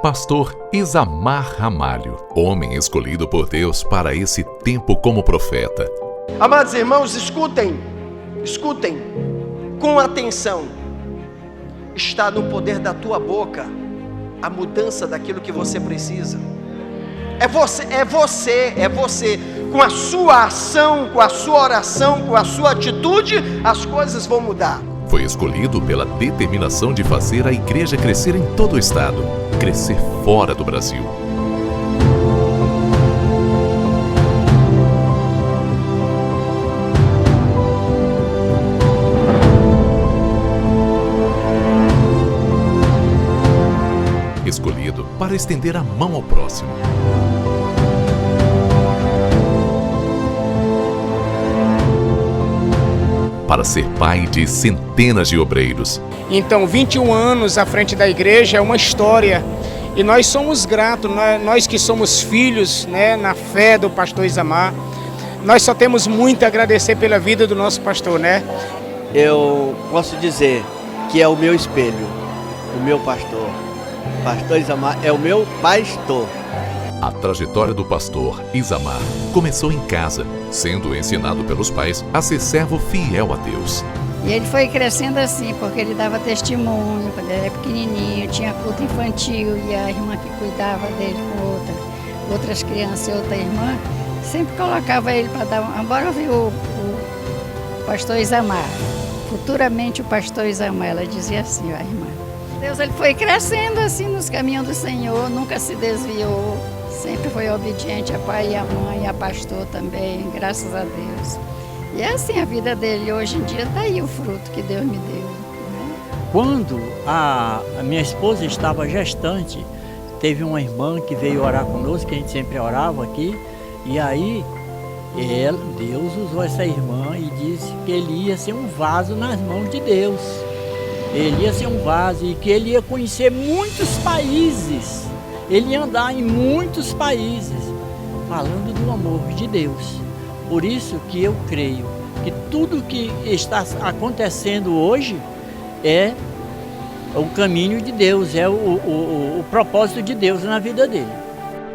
Pastor Isamar Ramalho, homem escolhido por Deus para esse tempo como profeta. Amados irmãos, escutem com atenção. Está no poder da tua boca a mudança daquilo que você precisa. É você. Com a sua ação, com a sua oração, com a sua atitude, as coisas vão mudar. Foi escolhido pela determinação de fazer a igreja crescer em todo o estado, crescer fora do Brasil. Escolhido para estender a mão ao próximo. Para ser pai de centenas de obreiros. Então, 21 anos à frente da igreja é uma história. E nós somos gratos, nós que somos filhos, na fé do pastor Isamar. Nós só temos muito a agradecer pela vida do nosso pastor, Eu posso dizer que é o meu espelho, o meu pastor. Pastor Isamar é o meu pastor. A trajetória do pastor Isamar começou em casa, sendo ensinado pelos pais a ser servo fiel a Deus. E ele foi crescendo assim, porque ele dava testemunho, quando ele era pequenininho, tinha culto infantil, e a irmã que cuidava dele com outras crianças e outra irmã, sempre colocava ele para dar bora ouvir o pastor Isamar. Futuramente o pastor Isamar, ela dizia assim, a irmã. Deus, ele foi crescendo assim nos caminhos do Senhor, nunca se desviou, sempre foi obediente a pai e a mãe, e a pastor também, graças a Deus. E é assim a vida dele, hoje em dia está aí o fruto que Deus me deu. Quando a minha esposa estava gestante, teve uma irmã que veio orar conosco, que a gente sempre orava aqui, e aí Deus usou essa irmã e disse que ele ia ser um vaso nas mãos de Deus. Ele ia ser um vaso e que ele ia conhecer muitos países, ele ia andar em muitos países, falando do amor de Deus. Por isso que eu creio que tudo que está acontecendo hoje é o caminho de Deus, é o propósito de Deus na vida dele.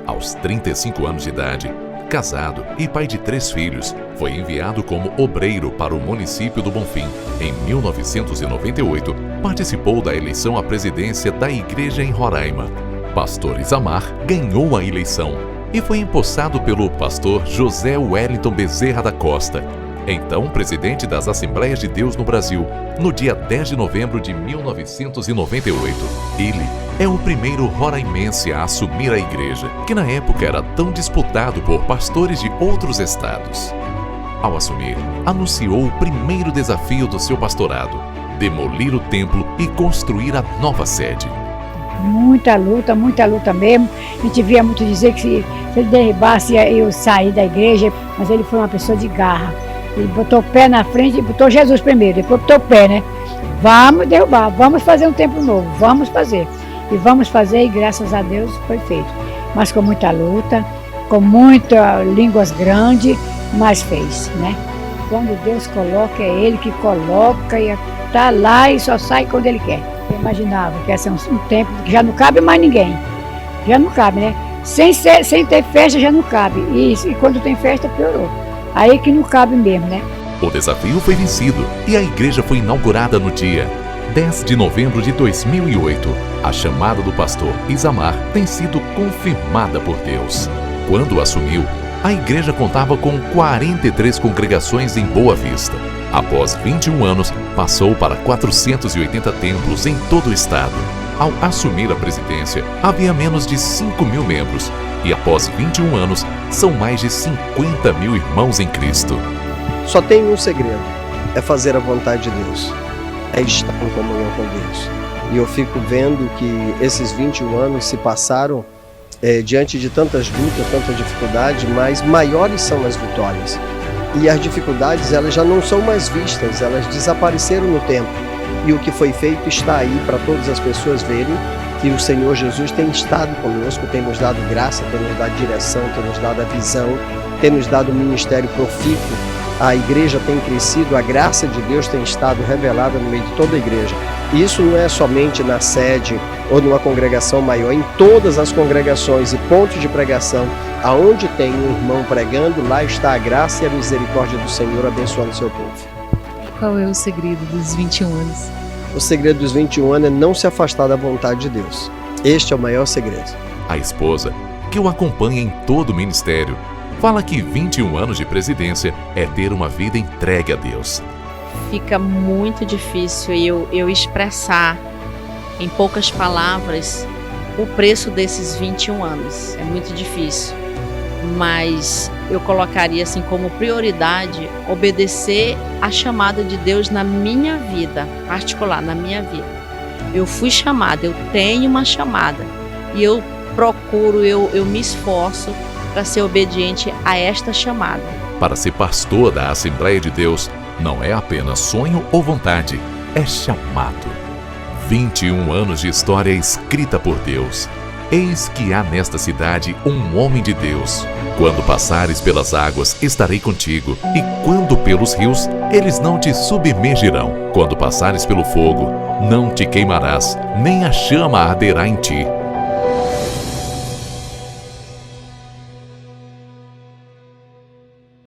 Aos 35 anos de idade, casado e pai de 3 filhos, foi enviado como obreiro para o município do Bonfim. Em 1998, participou da eleição à presidência da igreja em Roraima. Pastor Isamar ganhou a eleição e foi empossado pelo pastor José Wellington Bezerra da Costa, então presidente das Assembleias de Deus no Brasil, no dia 10 de novembro de 1998. Ele é o primeiro roraimense a assumir a igreja, que na época era tão disputado por pastores de outros estados. Ao assumir, anunciou o primeiro desafio do seu pastorado: demolir o templo e construir a nova sede. Muita luta mesmo. A gente via muito dizer que se ele derribasse eu sair da igreja, mas ele foi uma pessoa de garra. Ele botou o pé na frente e botou Jesus primeiro, depois botou o pé, Vamos derrubar, vamos fazer um templo novo, vamos fazer. E vamos fazer, e graças a Deus foi feito. Mas com muita luta, com muitas línguas grandes, mas fez, Quando Deus coloca, é Ele que coloca e está lá e só sai quando Ele quer. Eu imaginava que ia ser um tempo que já não cabe mais ninguém. Já não cabe, Sem ter festa já não cabe. E quando tem festa, piorou. Aí que não cabe mesmo, O desafio foi vencido e a igreja foi inaugurada no dia 10 de novembro de 2008. A chamada do pastor Isamar tem sido confirmada por Deus. Quando assumiu, a igreja contava com 43 congregações em Boa Vista. Após 21 anos, passou para 480 templos em todo o estado. Ao assumir a presidência, havia menos de 5.000 membros. E após 21 anos, são mais de 50.000 irmãos em Cristo. Só tem um segredo: é fazer a vontade de Deus, é estar em comunhão com Deus. E eu fico vendo que esses 21 anos se passaram diante de tantas lutas, tanta dificuldade, mas maiores são as vitórias. E as dificuldades, elas já não são mais vistas, elas desapareceram no tempo. E o que foi feito está aí para todas as pessoas verem que o Senhor Jesus tem estado conosco, tem nos dado graça, tem nos dado direção, tem nos dado a visão, tem nos dado um ministério profícuo. A igreja tem crescido, a graça de Deus tem estado revelada no meio de toda a igreja. E isso não é somente na sede ou numa congregação maior, em todas as congregações e pontos de pregação, aonde tem um irmão pregando, lá está a graça e a misericórdia do Senhor abençoando o seu povo. Qual é o segredo dos 21 anos? O segredo dos 21 anos é não se afastar da vontade de Deus. Este é o maior segredo. A esposa, que o acompanha em todo o ministério, fala que 21 anos de presidência é ter uma vida entregue a Deus. Fica muito difícil eu expressar em poucas palavras o preço desses 21 anos. É muito difícil, mas eu colocaria assim como prioridade obedecer a chamada de Deus na minha vida, particular, na minha vida. Eu fui chamada, eu tenho uma chamada e eu procuro, eu me esforço para ser obediente a esta chamada. Para ser pastor da Assembleia de Deus, não é apenas sonho ou vontade, é chamado. 21 anos de história escrita por Deus. Eis que há nesta cidade um homem de Deus. Quando passares pelas águas, estarei contigo, e quando pelos rios, eles não te submergirão. Quando passares pelo fogo, não te queimarás, nem a chama arderá em ti.